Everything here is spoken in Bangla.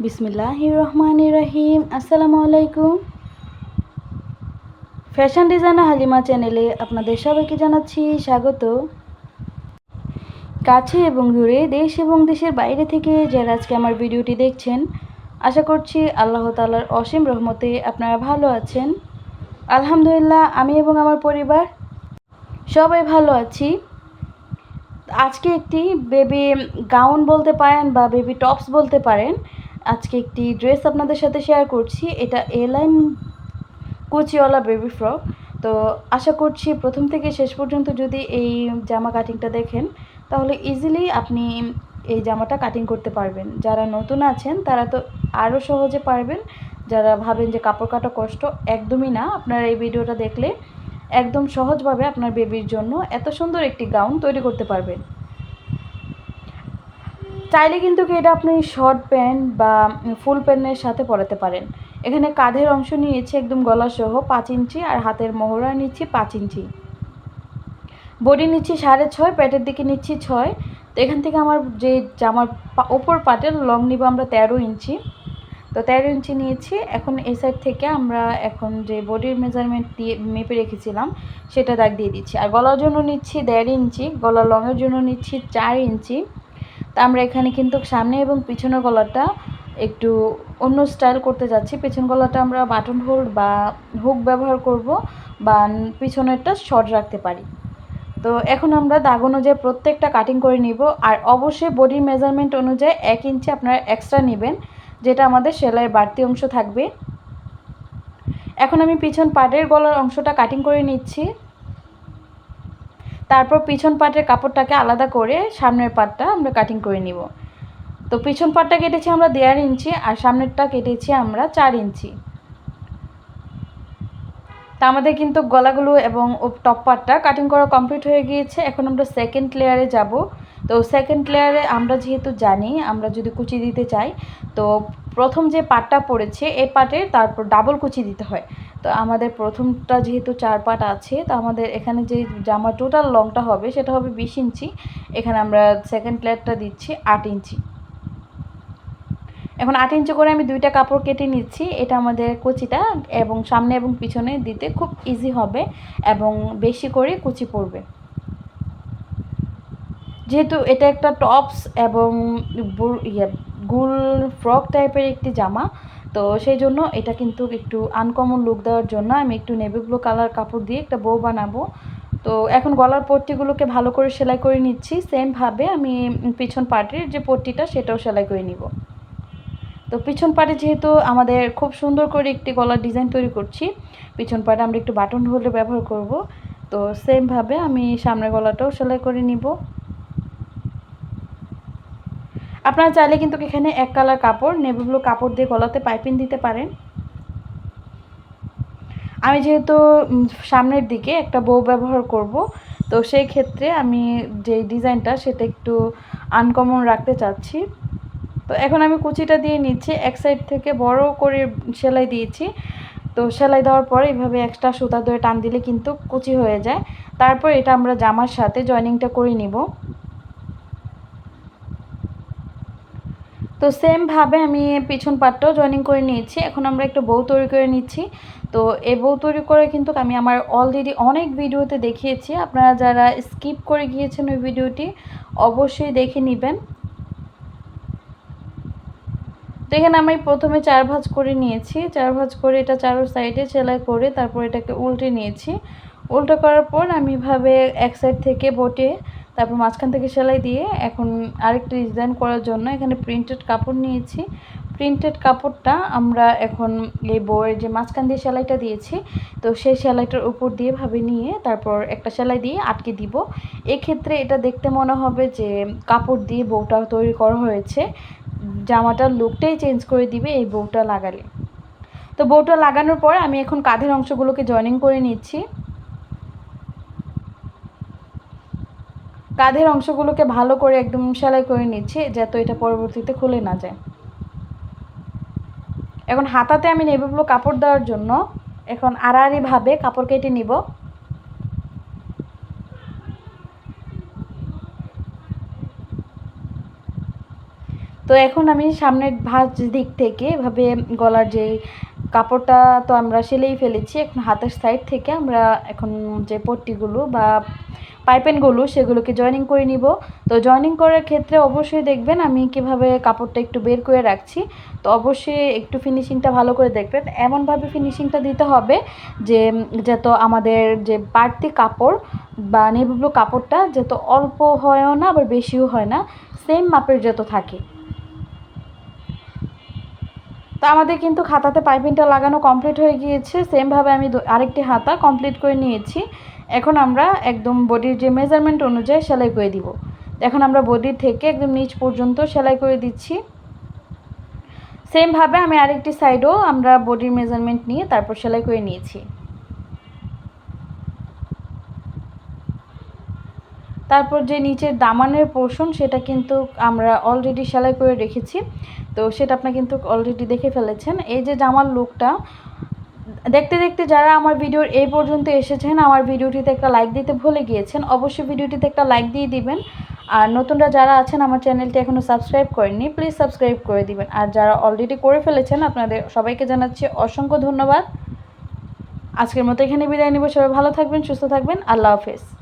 বিসমিল্লাহির রহমানির রহিম। আসসালামু আলাইকুম। ফ্যাশন ডিজাইনার হালিমা চ্যানেলে আপনাদের সবাইকে জানাচ্ছি স্বাগত। কাছে এবং দূরে, দেশ এবং দেশের বাইরে থেকে যারা আজকে আমার ভিডিওটি দেখছেন, আশা করছি আল্লাহ তাআলার অসীম রহমতে আপনারা ভালো আছেন। আলহামদুলিল্লাহ, আমি এবং আমার পরিবার সবাই ভালো আছি। আজকে একটি বেবি গাউন বলতে পারেন বা বেবি টপস বলতে পারেন, আজকে একটি ড্রেস আপনাদের সাথে শেয়ার করছি। এটা এলাইন কুচিওয়ালা বেবি ফ্রক। তো আশা করছি প্রথম থেকে শেষ পর্যন্ত যদি এই জামা কাটিংটা দেখেন, তাহলে ইজিলি আপনি এই জামাটা কাটিং করতে পারবেন। যারা নতুন আছেন তারা তো আরও সহজে পারবেন। যারা ভাবেন যে কাপড় কাটা কষ্ট, একদমই না। আপনারা এই ভিডিওটা দেখলে একদম সহজভাবে আপনার বেবির জন্য এত সুন্দর একটি গাউন তৈরি করতে পারবেন। চাইলে কিন্তু এটা আপনি শর্ট প্যান্ট বা ফুল প্যান্টের সাথে পরাতে পারেন। এখানে কাঁধের অংশ নিয়েছি একদম গলাসহ 5 ইঞ্চি, আর হাতের মহড়া নিচ্ছি 5 ইঞ্চি, বডি নিচ্ছি 6.5, পেটের দিকে নিচ্ছি 6। তো এখান থেকে আমার যে জামার ওপর পাটের লং নিব আমরা 13 ইঞ্চি। তো 13 ইঞ্চি নিয়েছি। এখন এই সাইড থেকে আমরা এখন যে বডির মেজারমেন্ট দিয়ে মেপে রেখেছিলাম সেটা দাগ দিয়ে দিচ্ছি। আর গলার জন্য নিচ্ছি 1.5 ইঞ্চি, গলার লংয়ের জন্য নিচ্ছি 4 ইঞ্চি। তা আমরা এখানে কিন্তু সামনে এবং পিছনের গলাটা একটু অন্য স্টাইল করতে যাচ্ছি। পেছন গলাটা আমরা বাটন হোল্ড বা হুক ব্যবহার করব, বা পিছনেরটা শর্ট রাখতে পারি। তো এখন আমরা দাগ অনুযায়ী প্রত্যেকটা কাটিং করে নিব। আর অবশ্যই বডির মেজারমেন্ট অনুযায়ী 1 ইঞ্চি আপনারা এক্সট্রা নেবেন, যেটা আমাদের সেলাইয়ের বাড়তি অংশ থাকবে। এখন আমি পিছন পাটের গলার অংশটা কাটিং করে নিচ্ছি। তারপর পিছন পাটের কাপড়টাকে আলাদা করে সামনের পাটটা আমরা কাটিং করে নিব। তো পিছন পাটটা কেটেছি আমরা 1.5 ইঞ্চি, আর সামনেরটা কেটেছি আমরা 4 ইঞ্চি। তা আমাদের কিন্তু গলাগুলো এবং টপ পার্টটা কাটিং করা কমপ্লিট হয়ে গিয়েছে। এখন আমরা সেকেন্ড লেয়ারে যাব। তো সেকেন্ড লেয়ারে আমরা যেহেতু জানি আমরা যদি কুচি দিতে চাই, তো প্রথম যে পার্টটা পড়েছে এই পার্টে তারপর ডাবল কুচি দিতে হয়। তো আমাদের প্রথমটা যেহেতু 4 পার্ট আছে, তো আমাদের এখানে যে জামা টোটাল লংটা হবে সেটা হবে 20 ইঞ্চি। এখানে আমরা সেকেন্ড লেয়ারটা দিচ্ছি 8 ইঞ্চি। এখন 8 ইঞ্চি করে আমি 2টা কাপড় কেটে নিচ্ছি। এটা আমাদের কুচিটা এবং সামনে এবং পিছনে দিতে খুব ইজি হবে এবং বেশি করে কুচি পড়বে। যেহেতু এটা একটা টপস এবং গুল ফ্রক টাইপের একটি জামা, তো সেই জন্য এটা কিন্তু একটু আনকমন লুক দেওয়ার জন্য আমি একটু নেভি ব্লু কালার কাপড় দিয়ে একটা বউ বানাবো। তো এখন গলার পট্টিগুলোকে ভালো করে সেলাই করে নিচ্ছি। সেমভাবে আমি পিছন পার্টের যে পট্টিটা সেটাও সেলাই করে নিব। তো পিছন পাটে যেহেতু আমাদের খুব সুন্দর করে একটি গলার ডিজাইন তৈরি করছি, পিছন পাটে আমরা একটু বাটন হোল্ডে ব্যবহার করব। তো সেমভাবে আমি সামনের গলাটাও সেলাই করে নিব। আপনারা চাইলে কিন্তু এখানে এক কালার কাপড় নেভি ব্লু কাপড় দিয়ে গলাতে পাইপিং দিতে পারেন। আমি যেহেতু সামনের দিকে একটা বউ ব্যবহার করব, তো সেই ক্ষেত্রে আমি যে ডিজাইনটা সেটা একটু আনকমন রাখতে চাচ্ছি। তো এখন আমি কুচিটা দিয়ে নিচ্ছি। এক সাইড থেকে বড় করে সেলাই দিয়েছি। তো সেলাই দেওয়ার পরে এইভাবে এক্সট্রা সুতা ধরে টান দিলে কিন্তু কুচি হয়ে যায়। তারপর এটা আমরা জামার সাথে জয়েনিংটা করে নিব। তো সেমভাবে আমি পিছন পাটটাও জয়েনিং করে নিয়েছি। এখন আমরা একটা বউ তৈরি করে নিচ্ছি। তো এই বউ তৈরি করে কিন্তু আমি আমার অলরেডি অনেক ভিডিওতে দেখিয়েছি। আপনারা যারা স্কিপ করে গিয়েছেন ওই ভিডিওটি অবশ্যই দেখে নেবেন। তো এখানে আমি প্রথমে 4 ভাঁজ করে নিয়েছি। 4 ভাঁজ করে এটা চারো সাইডে সেলাই করে তারপর এটাকে উল্টে নিয়েছি। উল্টো করার পর আমি এভাবে এক সাইড থেকে বটে তারপর মাঝখান থেকে সেলাই দিয়ে এখন আরেকটা ডিজাইন করার জন্য এখানে প্রিন্টেড কাপড় নিয়েছি। প্রিন্টেড কাপড়টা আমরা এখন এই বউয়ের যে মাঝখান দিয়ে সেলাইটা দিয়েছি, তো সেই সেলাইটার উপর দিয়ে ভাবে নিয়ে তারপর একটা সেলাই দিয়ে আটকে দিব। এক্ষেত্রে এটা দেখতে মনে হবে যে কাপড় দিয়ে বউটা তৈরি করা হয়েছে। জামাটার লুকটাই চেঞ্জ করে দিবে এই বউটা লাগালে। তো বউটা লাগানোর পর আমি এখন কাঁধের অংশগুলোকে জয়েনিং করে নিচ্ছি। কাঁধের অংশগুলোকে ভালো করে একদম সেলাই করে নিচ্ছি যাতে এটা পরবর্তীতে খুলে না যায়। এখন হাতাতে আমি নেভি ব্লু কাপড় দেওয়ার জন্য এখন আড়াআড়িভাবে কাপড় কেটে নিব। তো এখন আমি সামনের ভাঁজ দিক থেকে এভাবে গলার যে কাপড়টা তো আমরা সেলাই ফেলেছি, এখন হাতের সাইড থেকে আমরা এখন যে পট্টিগুলো বা পাইপেনগুলো সেগুলোকে জয়েনিং করে নিব। তো জয়েনিং করার ক্ষেত্রে অবশ্যই দেখবেন আমি কিভাবে কাপড়টা একটু বের করে রাখছি। তো অবশ্যই একটু ফিনিশিংটা ভালো করে দেখবেন, এমনভাবে ফিনিশিংটা দিতে হবে যে যাতে আমাদের যে বাড়তি কাপড় বা নেভি ব্লু কাপড়টা যত অল্প হয়ও না আবার বেশিও হয় না, সেম মাপের যত থাকে। তো আমাদের কিন্তু খাতাতে পাইপিংটা লাগানো কমপ্লিট হয়ে গিয়েছে। সেমভাবে আমি আরেকটি হাতা কমপ্লিট করে নিয়েছি। এখন আমরা একদম বডির যে মেজারমেন্ট অনুযায়ী সেলাই করে দিব। এখন আমরা বডির থেকে একদম নিচ পর্যন্ত সেলাই করে দিচ্ছি। সেমভাবে আমি আরেকটি সাইডও আমরা বডির মেজারমেন্ট নিয়ে তারপর সেলাই করে নিয়েছি। তারপর যে নিচের দামানের পোর্শন সেটা কিন্তু আমরা অলরেডি সেলাই করে রেখেছি। তো সেটা আপনি কিন্তু অলরেডি দেখে ফেলেছেন। এই যে জামার লুকটা দেখতে দেখতে যারা আমার ভিডিওর এই পর্যন্ত এসেছেন, আমার ভিডিওটিতে একটা লাইক দিতে ভুলে গিয়েছেন, অবশ্যই ভিডিওটিতে একটা লাইক দিয়ে দিবেন। আর নতুনরা যারা আছেন আমার চ্যানেলটি এখনও সাবস্ক্রাইব করেননি, প্লিজ সাবস্ক্রাইব করে দিবেন। আর যারা অলরেডি করে ফেলেছেন আপনাদের সবাইকে জানাচ্ছি অসংখ্য ধন্যবাদ। আজকের মতো এখানে বিদায় নিব। সবাই ভালো থাকবেন, সুস্থ থাকবেন। আল্লাহ হাফেজ।